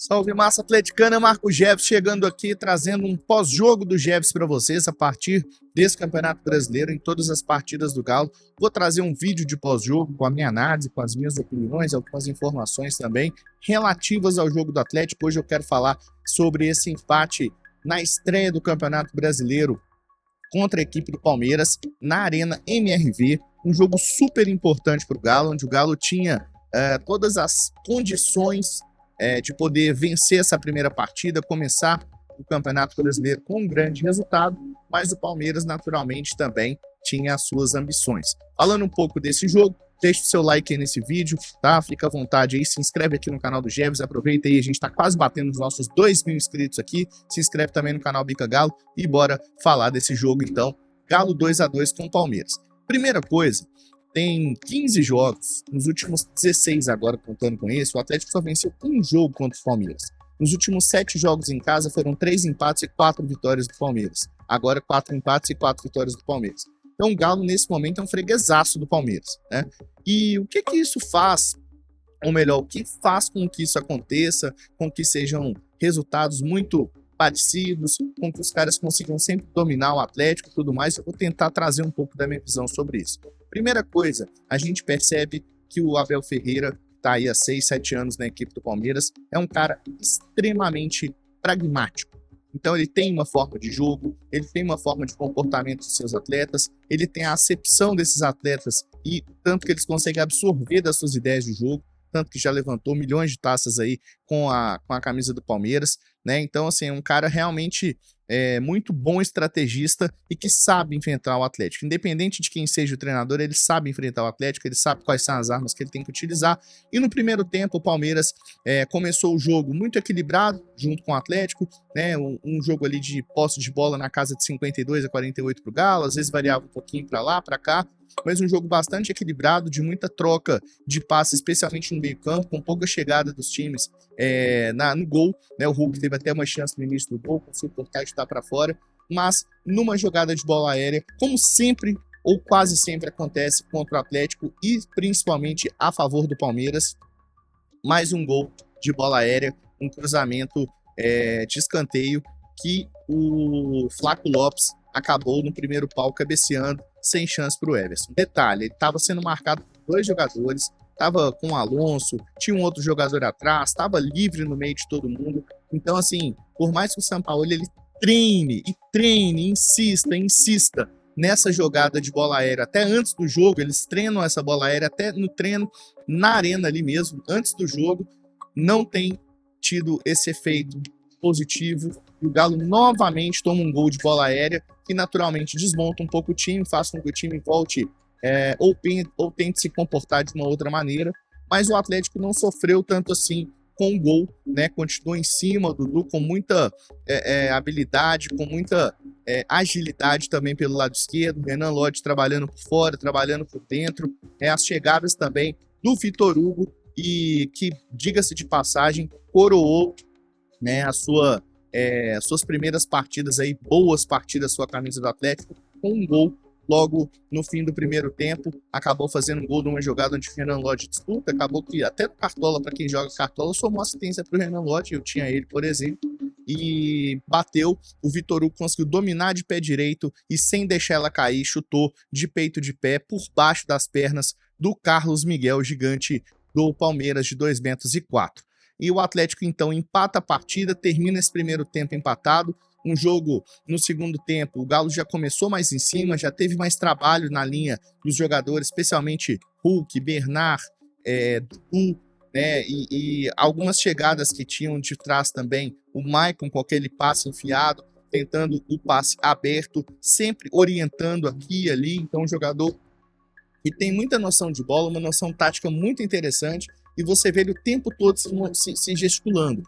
Salve massa atleticana, Marco Jefferson chegando aqui trazendo um pós-jogo do Jefferson para vocês a partir desse Campeonato Brasileiro em todas as partidas do Galo. Vou trazer um vídeo de pós-jogo com a minha análise, com as minhas opiniões, algumas informações também relativas ao jogo do Atlético. Hoje eu quero falar sobre esse empate na estreia do Campeonato Brasileiro contra a equipe do Palmeiras na Arena MRV, um jogo super importante para o Galo, onde o Galo tinha todas as condições de poder vencer essa primeira partida, começar o Campeonato Brasileiro com um grande resultado, mas o Palmeiras naturalmente também tinha as suas ambições. Falando um pouco desse jogo, deixe o seu like aí nesse vídeo, tá? Fica à vontade aí, se inscreve aqui no canal do Jefferson, aproveita aí, a gente tá quase batendo os nossos 2.000 inscritos aqui, se inscreve também no canal Bica Galo e bora falar desse jogo então, Galo 2-2 com o Palmeiras. Primeira coisa, tem 15 jogos, nos últimos 16 agora contando com esse, o Atlético só venceu um jogo contra o Palmeiras. Nos últimos 7 jogos em casa foram 3 empates e 4 vitórias do Palmeiras. Agora 4 empates e 4 vitórias do Palmeiras. Então o Galo nesse momento é um freguesaço do Palmeiras, né? E o que isso faz, ou melhor, o que faz com que isso aconteça, com que sejam resultados muito parecidos, com que os caras consigam sempre dominar o Atlético e tudo mais. Eu vou tentar trazer um pouco da minha visão sobre isso. Primeira coisa, a gente percebe que o Abel Ferreira está aí há 6, 7 anos na equipe do Palmeiras, é um cara extremamente pragmático. Então ele tem uma forma de jogo, ele tem uma forma de comportamento de seus atletas, ele tem a acepção desses atletas e tanto que eles conseguem absorver das suas ideias de jogo, tanto que já levantou milhões de taças aí com a camisa do Palmeiras, né? Então, assim, é um cara realmente muito bom estrategista e que sabe enfrentar o Atlético. Independente de quem seja o treinador, ele sabe enfrentar o Atlético, ele sabe quais são as armas que ele tem que utilizar. E no primeiro tempo, o Palmeiras começou o jogo muito equilibrado, junto com o Atlético, né? Um jogo ali de posse de bola na casa de 52-48 para o Galo, às vezes variava um pouquinho para lá, para cá, mas um jogo bastante equilibrado, de muita troca de passes, especialmente no meio campo, com pouca chegada dos times no gol, né? O Hulk teve até uma chance no início do gol, conseguiu cortar e chutar para fora, mas numa jogada de bola aérea, como sempre, ou quase sempre acontece contra o Atlético, e principalmente a favor do Palmeiras, mais um gol de bola aérea, um cruzamento de escanteio, que o Flaco Lopes acabou no primeiro pau cabeceando, sem chance para o Everson. Detalhe, ele estava sendo marcado por 2 jogadores, estava com o Alonso, tinha um outro jogador atrás, estava livre no meio de todo mundo. Então, assim, por mais que o Sampaoli ele treine, insista nessa jogada de bola aérea, até antes do jogo, eles treinam essa bola aérea, até no treino, na arena ali mesmo, antes do jogo, não tem tido esse efeito positivo, e o Galo novamente toma um gol de bola aérea, que naturalmente desmonta um pouco o time, faz com que o time volte ou tente se comportar de uma outra maneira, mas o Atlético não sofreu tanto assim com o gol, né? Continuou em cima do Dudu com muita habilidade, com muita agilidade também pelo lado esquerdo, Renan Lodge trabalhando por fora, trabalhando por dentro, as chegadas também do Vitor Hugo, e que, diga-se de passagem, coroou, né, suas primeiras partidas aí, boas partidas, sua camisa do Atlético, com um gol logo no fim do primeiro tempo, acabou fazendo um gol numa jogada onde o Renan Lodge disputa, acabou que até no Cartola, para quem joga Cartola, somou assistência para o Renan Lodge, eu tinha ele, por exemplo, e bateu, o Vitor Hugo conseguiu dominar de pé direito e sem deixar ela cair, chutou de peito de pé, por baixo das pernas do Carlos Miguel, gigante do Palmeiras de 2,04 metros. E o Atlético então empata a partida, termina esse primeiro tempo empatado. Um jogo no segundo tempo, o Galo já começou mais em cima, já teve mais trabalho na linha dos jogadores, especialmente Hulk, Bernard, Dudu, né, e algumas chegadas que tinham de trás também, o Maicon com aquele passe enfiado, tentando o passe aberto, sempre orientando aqui e ali. Então um jogador que tem muita noção de bola, uma noção tática muito interessante, e você vê ele o tempo todo se gesticulando,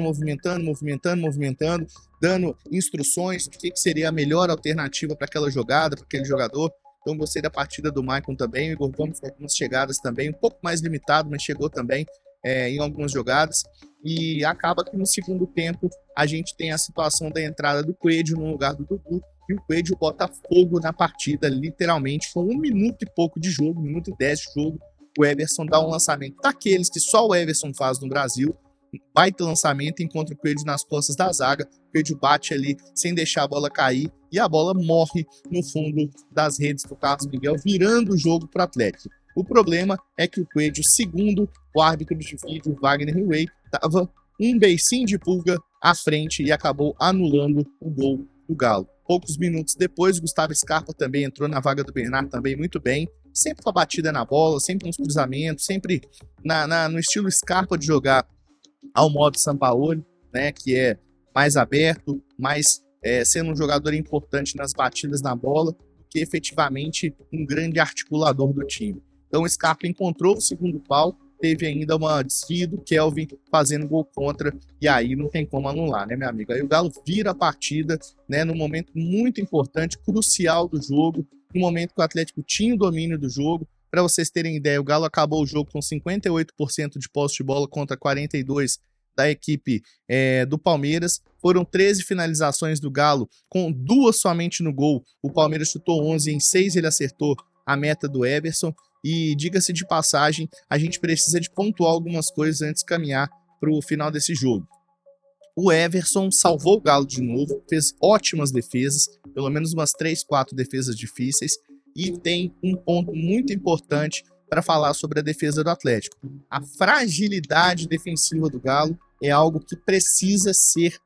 movimentando, dando instruções do que seria a melhor alternativa para aquela jogada, para aquele jogador. Então gostei da partida do Maicon também, o Igor Gomes com algumas chegadas também, um pouco mais limitado, mas chegou também em algumas jogadas, e acaba que no segundo tempo a gente tem a situação da entrada do Coelho no lugar do Dudu, e o Coelho bota fogo na partida, literalmente, com 1 minuto e pouco de jogo, 1 minuto e 10 de jogo, o Everson dá um lançamento daqueles que só o Everson faz no Brasil, baita lançamento, encontra o Coelho nas costas da zaga, o Coelho bate ali sem deixar a bola cair e a bola morre no fundo das redes do Carlos Miguel, virando o jogo para o Atlético. O problema é que o Coelho, segundo o árbitro de vídeo, Wagner Way, estava um beicinho de pulga à frente e acabou anulando o gol do Galo. Poucos minutos depois, Gustavo Scarpa também entrou na vaga do Bernard também muito bem, sempre com a batida na bola, sempre nos cruzamentos, sempre no estilo Scarpa de jogar ao modo Sampaoli, né, que é mais aberto, mais sendo um jogador importante nas batidas na bola, que efetivamente um grande articulador do time. Então o Scarpa encontrou o segundo pau, teve ainda uma desvio do Kelvin fazendo gol contra, e aí não tem como anular, né, meu amigo? Aí o Galo vira a partida, né, num momento muito importante, crucial do jogo, no momento que o Atlético tinha o domínio do jogo. Para vocês terem ideia, o Galo acabou o jogo com 58% de posse de bola contra 42% da equipe do Palmeiras. Foram 13 finalizações do Galo, com 2 somente no gol. O Palmeiras chutou 11, em 6 ele acertou a meta do Everson. E diga-se de passagem, a gente precisa de pontuar algumas coisas antes de caminhar para o final desse jogo. O Everson salvou o Galo de novo, fez ótimas defesas, pelo menos umas 3, 4 defesas difíceis, e tem um ponto muito importante para falar sobre a defesa do Atlético. A fragilidade defensiva do Galo é algo que precisa ser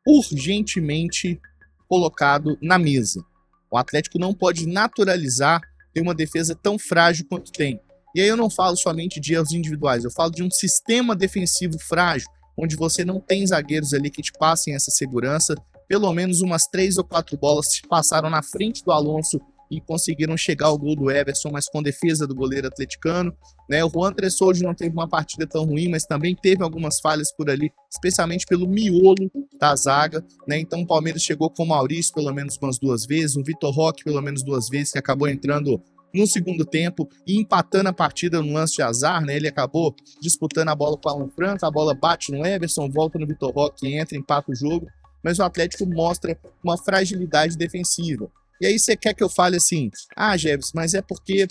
urgentemente colocado na mesa. O Atlético não pode naturalizar ter uma defesa tão frágil quanto tem. E aí eu não falo somente de erros individuais, eu falo de um sistema defensivo frágil, onde você não tem zagueiros ali que te passem essa segurança. Pelo menos umas 3 ou 4 bolas passaram na frente do Alonso e conseguiram chegar ao gol do Everson, mas com defesa do goleiro atleticano, né? O Juan Tressoldi não teve uma partida tão ruim, mas também teve algumas falhas por ali, especialmente pelo miolo da zaga, né? Então o Palmeiras chegou com o Maurício pelo menos umas 2 vezes, o Vitor Roque pelo menos 2 vezes, que acabou entrando no segundo tempo e empatando a partida no lance de azar, né? Ele acabou disputando a bola com o Alan Franco, a bola bate no Everson, volta no Vitor Roque, entra, empata o jogo, mas o Atlético mostra uma fragilidade defensiva. E aí você quer que eu fale assim, Jeves, mas é porque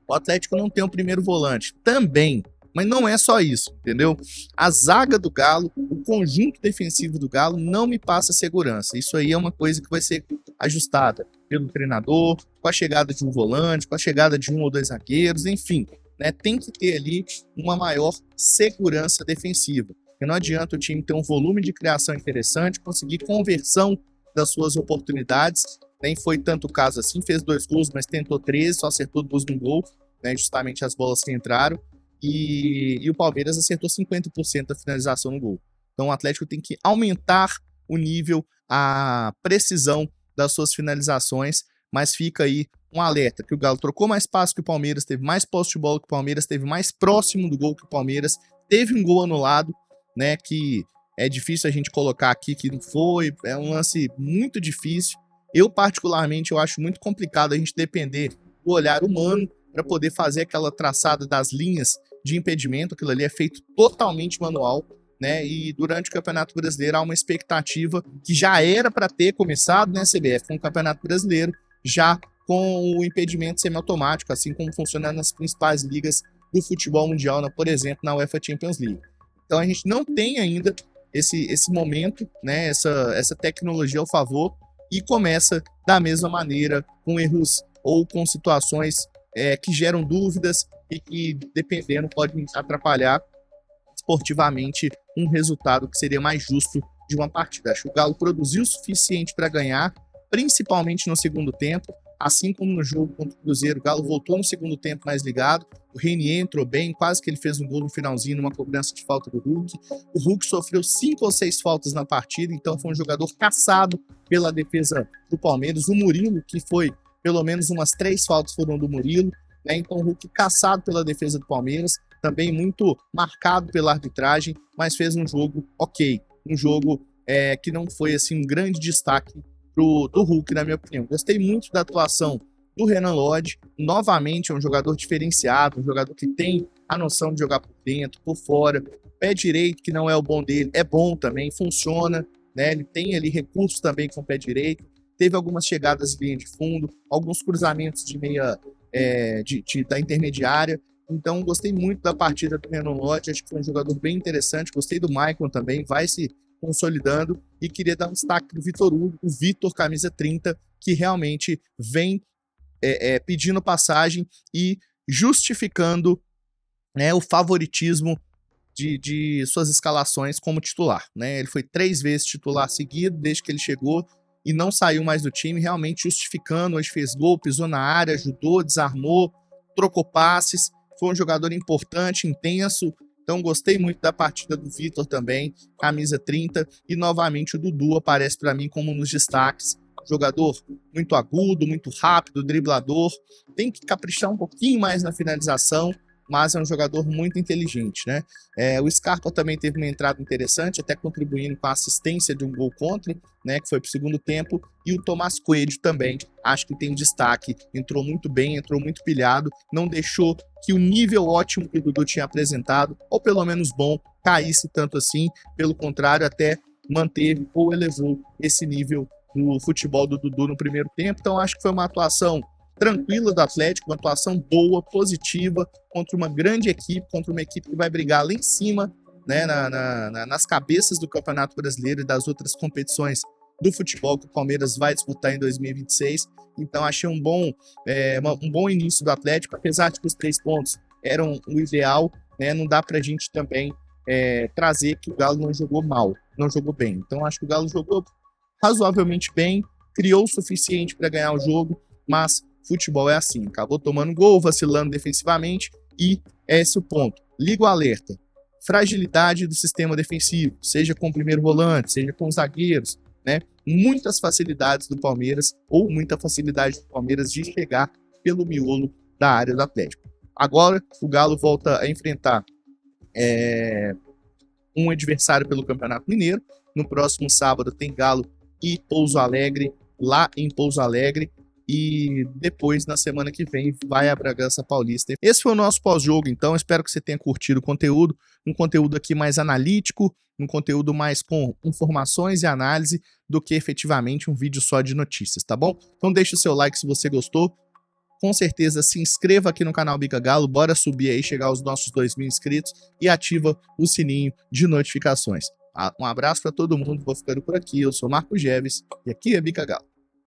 o Atlético não tem um primeiro volante. Também, mas não é só isso, entendeu? A zaga do Galo, o conjunto defensivo do Galo não me passa segurança. Isso aí é uma coisa que vai ser ajustada pelo treinador, com a chegada de um volante, com a chegada de 1 ou 2 zagueiros, enfim, né? Tem que ter ali uma maior segurança defensiva. Porque não adianta o time ter um volume de criação interessante, conseguir conversão das suas oportunidades. Nem foi tanto o caso assim, fez 2 gols, mas tentou 13, só acertou 2 no gol, né, justamente as bolas que entraram, e o Palmeiras acertou 50% da finalização no gol. Então o Atlético tem que aumentar o nível, a precisão das suas finalizações, mas fica aí um alerta, que o Galo trocou mais passes que o Palmeiras, teve mais posse de bola que o Palmeiras, teve mais próximo do gol que o Palmeiras, teve um gol anulado, né, que é difícil a gente colocar aqui que não foi, é um lance muito difícil. Eu, particularmente, eu acho muito complicado a gente depender do olhar humano para poder fazer aquela traçada das linhas de impedimento. Aquilo ali é feito totalmente manual, né? E durante o Campeonato Brasileiro há uma expectativa que já era para ter começado, né, CBF, com o Campeonato Brasileiro, já com o impedimento semiautomático, assim como funciona nas principais ligas do futebol mundial, por exemplo, na UEFA Champions League. Então a gente não tem ainda esse momento, né, essa tecnologia ao favor, e começa da mesma maneira, com erros ou com situações que geram dúvidas e que, dependendo, podem atrapalhar esportivamente um resultado que seria mais justo de uma partida. Acho que o Galo produziu o suficiente para ganhar, principalmente no segundo tempo, assim como no jogo contra o Cruzeiro. O Galo voltou no segundo tempo mais ligado, o Renier entrou bem, quase que ele fez um gol no finalzinho, numa cobrança de falta do Hulk. O Hulk sofreu 5 ou 6 faltas na partida, então foi um jogador caçado pela defesa do Palmeiras. O Murilo, que foi pelo menos umas 3 faltas foram do Murilo, né? Então o Hulk caçado pela defesa do Palmeiras, também muito marcado pela arbitragem, mas fez um jogo ok, um jogo que não foi assim um grande destaque do Hulk, na minha opinião. Gostei muito da atuação do Renan Lodge, novamente é um jogador diferenciado, um jogador que tem a noção de jogar por dentro, por fora, pé direito, que não é o bom dele, é bom também, funciona, né? Ele tem ali recursos também com o pé direito, teve algumas chegadas de linha de fundo, alguns cruzamentos de meia da intermediária, Então, gostei muito da partida do Renan Lodge, acho que foi um jogador bem interessante. Gostei do Maicon também, vai se consolidando. E queria dar um destaque para o Vitor Hugo, o Vitor, camisa 30, que realmente vem pedindo passagem e justificando, né, o favoritismo de suas escalações como titular, né? Ele foi 3 vezes titular seguido desde que ele chegou e não saiu mais do time, realmente justificando. Hoje fez gol, pisou na área, ajudou, desarmou, trocou passes, foi um jogador importante, intenso. Então gostei muito da partida do Vitor também, camisa 30, e novamente o Dudu aparece para mim como um dos destaques. Jogador muito agudo, muito rápido, driblador, tem que caprichar um pouquinho mais na finalização, mas é um jogador muito inteligente, né? O Scarpa também teve uma entrada interessante, até contribuindo com a assistência de um gol contra, né, que foi para o segundo tempo, e o Tomás Coelho também, acho que tem destaque, entrou muito bem, entrou muito pilhado, não deixou que o nível ótimo que o Dudu tinha apresentado, ou pelo menos bom, caísse tanto assim, pelo contrário, até manteve ou elevou esse nível do futebol do Dudu no primeiro tempo. Então acho que foi uma atuação tranquila do Atlético, uma atuação boa, positiva, contra uma grande equipe, contra uma equipe que vai brigar lá em cima, né, nas cabeças do Campeonato Brasileiro e das outras competições do futebol que o Palmeiras vai disputar em 2026. Então achei um bom início do Atlético, apesar de que os 3 pontos eram o ideal, né, não dá pra gente também trazer que o Galo não jogou mal, não jogou bem. Então acho que o Galo jogou razoavelmente bem, criou o suficiente para ganhar o jogo, mas futebol é assim, acabou tomando gol, vacilando defensivamente, e é esse o ponto. Liga o alerta. Fragilidade do sistema defensivo, seja com o primeiro volante, seja com os zagueiros, né? Muitas facilidades do Palmeiras, ou muita facilidade do Palmeiras de chegar pelo miolo da área do Atlético. Agora, o Galo volta a enfrentar um adversário pelo Campeonato Mineiro. No próximo sábado tem Galo e Pouso Alegre, lá em Pouso Alegre. E depois, na semana que vem, vai a Bragança Paulista. Esse foi o nosso pós-jogo, então. Espero que você tenha curtido o conteúdo. Um conteúdo aqui mais analítico, um conteúdo mais com informações e análise do que efetivamente um vídeo só de notícias, tá bom? Então deixa o seu like se você gostou. Com certeza se inscreva aqui no canal Bica Galo, bora subir aí, chegar aos nossos 2.000 inscritos e ativa o sininho de notificações. Um abraço para todo mundo, vou ficando por aqui. Eu sou Marco Geves e aqui é Bica Galo.